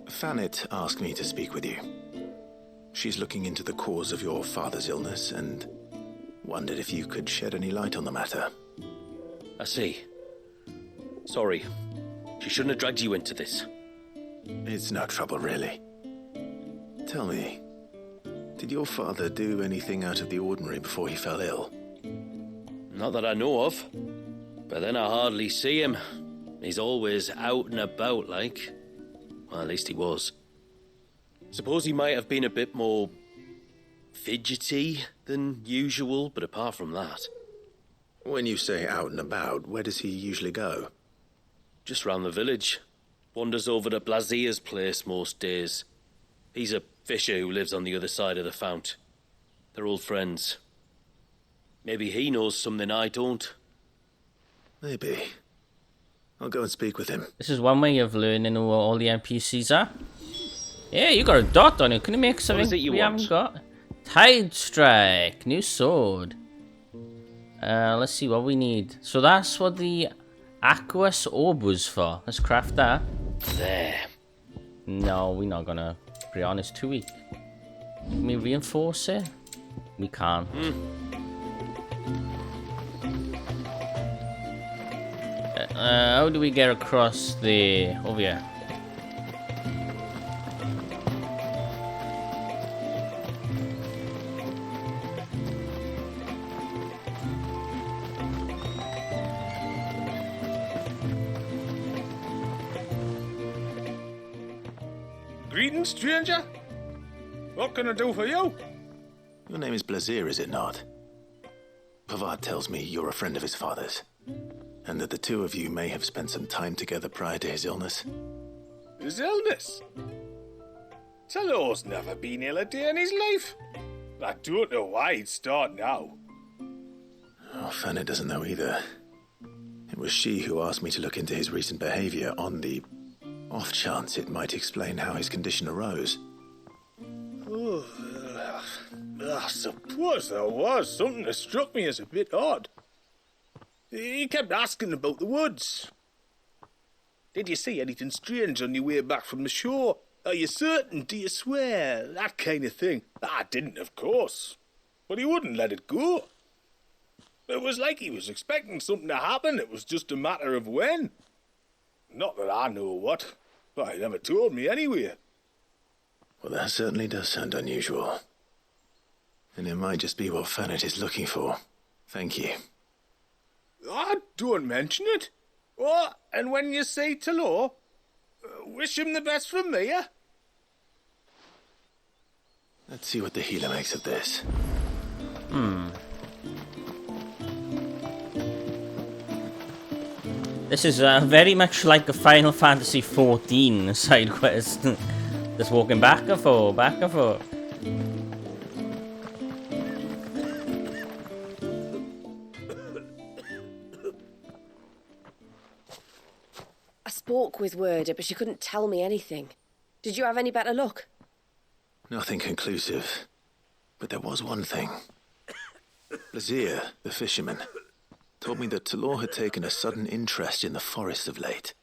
Fannet asked me to speak with you. She's looking into the cause of your father's illness and wondered if you could shed any light on the matter. I see. Sorry. She shouldn't have dragged you into this. It's no trouble, really. Tell me, did your father do anything out of the ordinary before he fell ill? Not that I know of. But then I hardly see him. He's always out and about, like. Well, at least he was. Suppose he might have been a bit more fidgety than usual, but apart from that... When you say out and about, where does he usually go? Just round the village. Wanders over to Blasia's place most days. He's a fisher who lives on the other side of the fount. They're old friends. Maybe he knows something I don't. Maybe. I'll go and speak with him. This is one way of learning who all the NPCs are. Yeah, you got a dot on it. Can you make something we haven't got? Tide Strike. New sword. Let's see what we need. So that's what the Aquas Orb was for. Let's craft that. There. No, we're not gonna. Be honest, too weak. Can we reinforce it? We can't. How do we get across the... over here? Greetings, stranger. What can I do for you? Your name is Blazir, is it not? Pavat tells me you're a friend of his father's. And that the two of you may have spent some time together prior to his illness? His illness? Talor's never been ill a day in his life. I don't know why he'd start now. Oh, Fanny doesn't know either. It was she who asked me to look into his recent behavior on the off chance it might explain how his condition arose. Oh, I suppose there was something that struck me as a bit odd. He kept asking about the woods. Did you see anything strange on your way back from the shore? Are you certain? Do you swear? That kind of thing. I didn't, of course. But he wouldn't let it go. It was like he was expecting something to happen. It was just a matter of when. Not that I know what. But he never told me anyway. Well, that certainly does sound unusual. And it might just be what Fannet is looking for. Thank you. Ah, don't mention it. Oh, and when you say Talor, wish him the best from me, eh? Let's see what the healer makes of this. This is very much like a Final Fantasy XIV side quest. Just walking back and forth, back and forth. I spoke with Werder, but she couldn't tell me anything. Did you have any better luck? Nothing conclusive. But there was one thing. Lazir, the fisherman, told me that Talor had taken a sudden interest in the forest of late.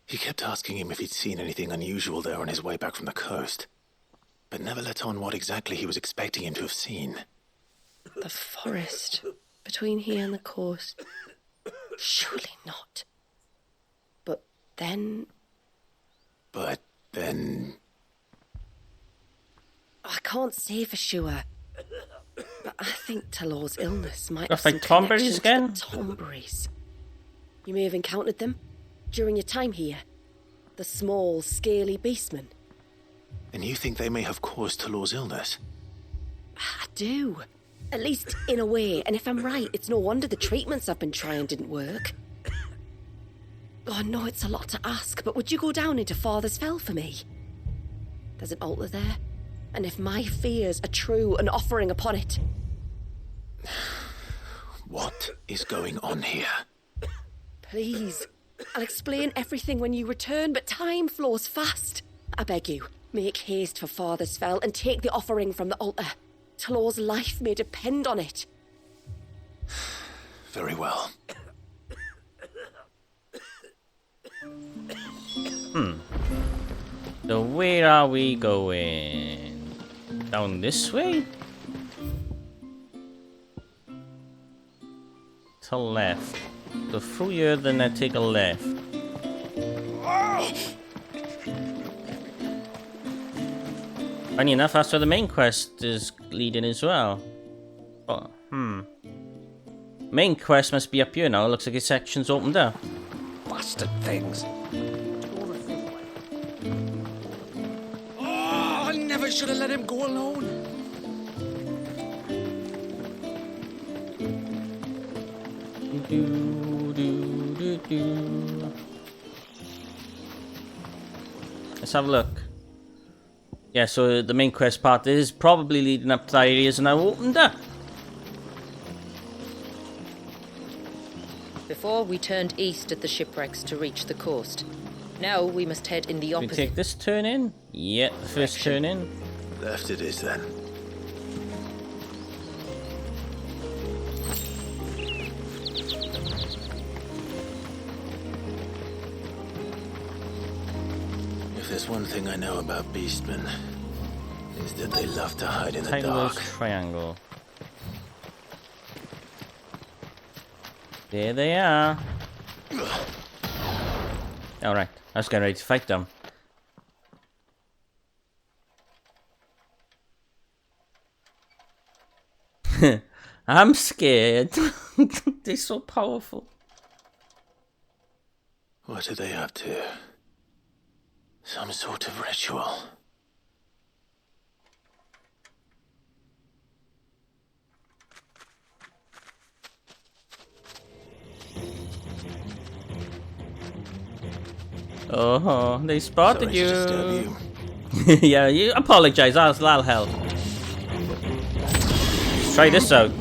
He kept asking him if he'd seen anything unusual there on his way back from the coast, but never let on what exactly he was expecting him to have seen. The forest between here and the coast? Surely not. But then... I can't say for sure. But I think Talor's illness might have some Tomberries again? Tomberries. You may have encountered them during your time here. The small, scaly beastmen. And you think they may have caused Talor's illness? I do. At least in a way. And if I'm right, it's no wonder the treatments I've been trying didn't work. Oh, I know it's a lot to ask, but would you go down into Father's Fell for me? There's an altar there. And if my fears are true, an offering upon it. What is going on here? Please. I'll explain everything when you return, but time flows fast. I beg you, make haste for Father's Fell and take the offering from the altar. Talor's life may depend on it. Very well. So where are we going? Down this way? To left. So through here, then I take a left. Funny enough, that's where the main quest is leading as well. Oh, Main quest must be up here now. Looks like its section's opened up. Bastard things. Oh, I never should have let him go alone. Let's have a look. Yeah, so the main quest part is probably leading up to the areas now opened up. Before we turned east at the shipwrecks to reach the coast. Now we must head in the opposite. We take this turn in? Yeah, the first turn in. Left it is then. If there's one thing I know about beastmen, is that they love to hide in the dark. Triangle. There they are. Alright, I was getting ready to fight them. I'm scared. They're so powerful. What are they up to? Some sort of ritual. Oh, they spotted Sorry to you. disturb you. Yeah, you apologize. That'll help. Let's try this out.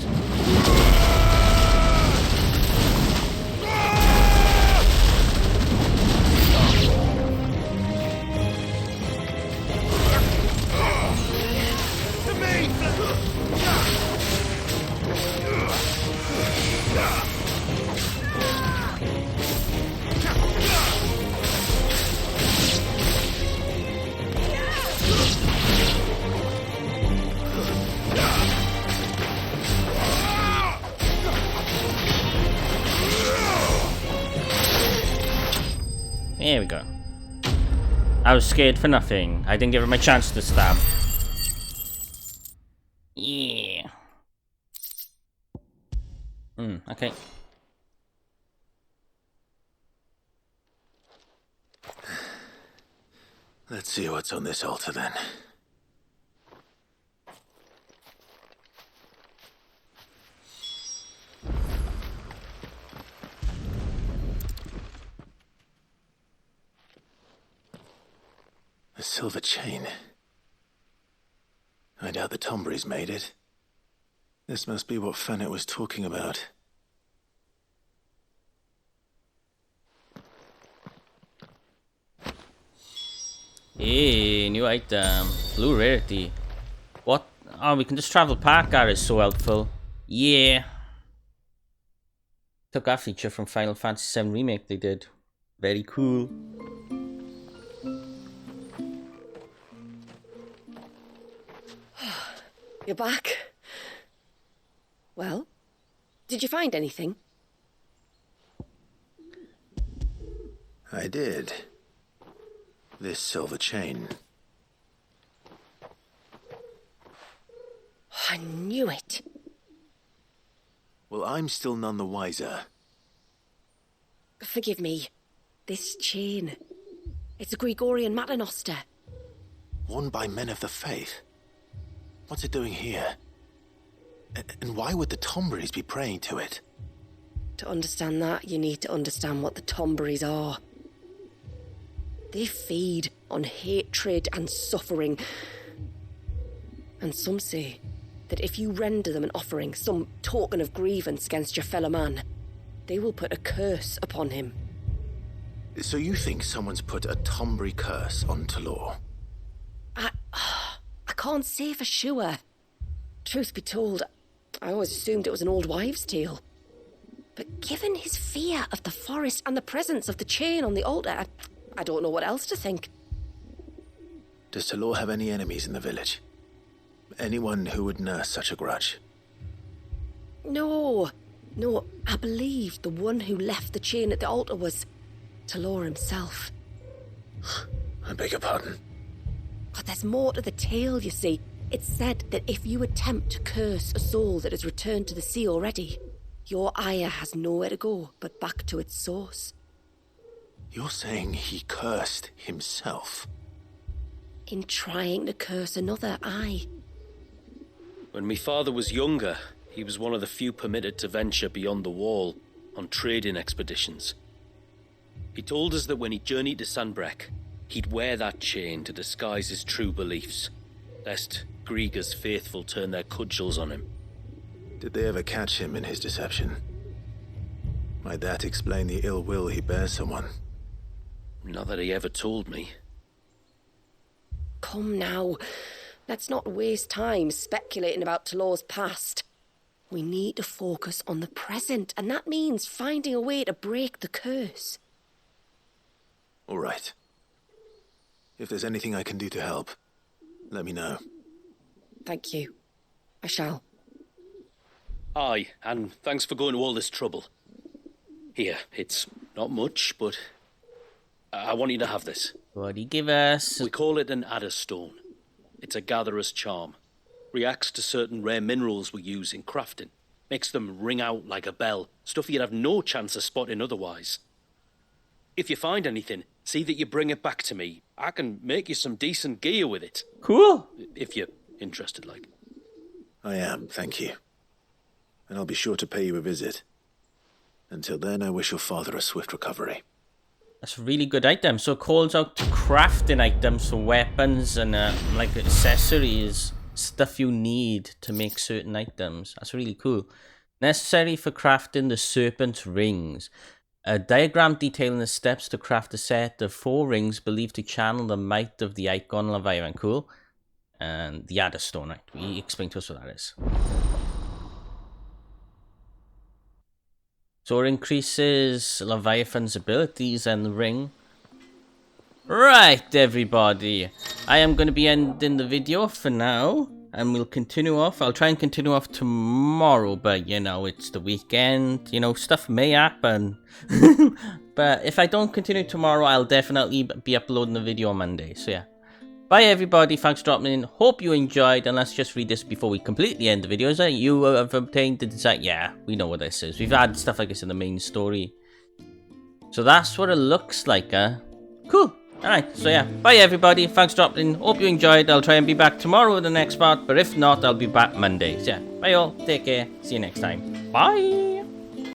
There we go. I was scared for nothing. I didn't give her my chance to stab. Yeah. Okay. Let's see what's on this altar then. A silver chain. I doubt the Tombries made it. This must be what Fennec was talking about. Hey, new item. Blue rarity. What? Oh, we can just travel Parkar is so helpful. Yeah. Took that feature from Final Fantasy VII Remake they did. Very cool. You're back. Well, did you find anything? I did. This silver chain. I knew it. Well, I'm still none the wiser. Forgive me. This chain. It's a Gregorian Maternoster. Worn by men of the faith. What's it doing here? And why would the Tombries be praying to it? To understand that, you need to understand what the Tombries are. They feed on hatred and suffering. And some say that if you render them an offering, some token of grievance against your fellow man, they will put a curse upon him. So you think someone's put a Tombry curse on Talor? I can't say for sure. Truth be told, I always assumed it was an old wives' tale. But given his fear of the forest and the presence of the chain on the altar, I don't know what else to think. Does Talor have any enemies in the village? Anyone who would nurse such a grudge? No, I believe the one who left the chain at the altar was Talor himself. I beg your pardon? But there's more to the tale, you see. It's said that if you attempt to curse a soul that has returned to the sea already, your ire has nowhere to go but back to its source. You're saying he cursed himself? In trying to curse another, aye. When my father was younger, he was one of the few permitted to venture beyond the wall on trading expeditions. He told us that when he journeyed to Sanbreque, he'd wear that chain to disguise his true beliefs, lest Griega's faithful turn their cudgels on him. Did they ever catch him in his deception? Might that explain the ill will he bears someone? Not that he ever told me. Come now, let's not waste time speculating about Talor's past. We need to focus on the present, and that means finding a way to break the curse. All right. If there's anything I can do to help, let me know. Thank you. I shall. Aye, and thanks for going to all this trouble. Here, it's not much, but I want you to have this. What do you give us? We call it an adder stone. It's a gatherer's charm. Reacts to certain rare minerals we use in crafting. Makes them ring out like a bell. Stuff you'd have no chance of spotting otherwise. If you find anything, see that you bring it back to me. I can make you some decent gear with it. Cool. If you're interested, like. I am, thank you. And I'll be sure to pay you a visit. Until then, I wish your father a swift recovery. That's a really good item. So it calls out to crafting items, so weapons and like accessories, stuff you need to make certain items. That's really cool. Necessary for crafting the serpent's rings. A diagram detailing the steps to craft a set of 4 rings believed to channel the might of the icon Leviathan. Cool. And the Adder Stone. Right, we explain to us what that is. So it increases Leviathan's abilities and the ring. Right, everybody. I am going to be ending the video for now. And we'll continue off. I'll try and continue off tomorrow. But, you know, it's the weekend. You know, stuff may happen. But if I don't continue tomorrow, I'll definitely be uploading the video on Monday. So, yeah. Bye, everybody. Thanks for dropping in. Hope you enjoyed. And let's just read this before we completely end the video. Is that you have obtained the design? Yeah, we know what this is. We've had stuff like this in the main story. So that's what it looks like, huh? Cool. Alright, so yeah. Bye, everybody. Thanks for dropping in. Hope you enjoyed. I'll try and be back tomorrow with the next part. But if not, I'll be back Monday. So yeah. Bye, all. Take care. See you next time. Bye.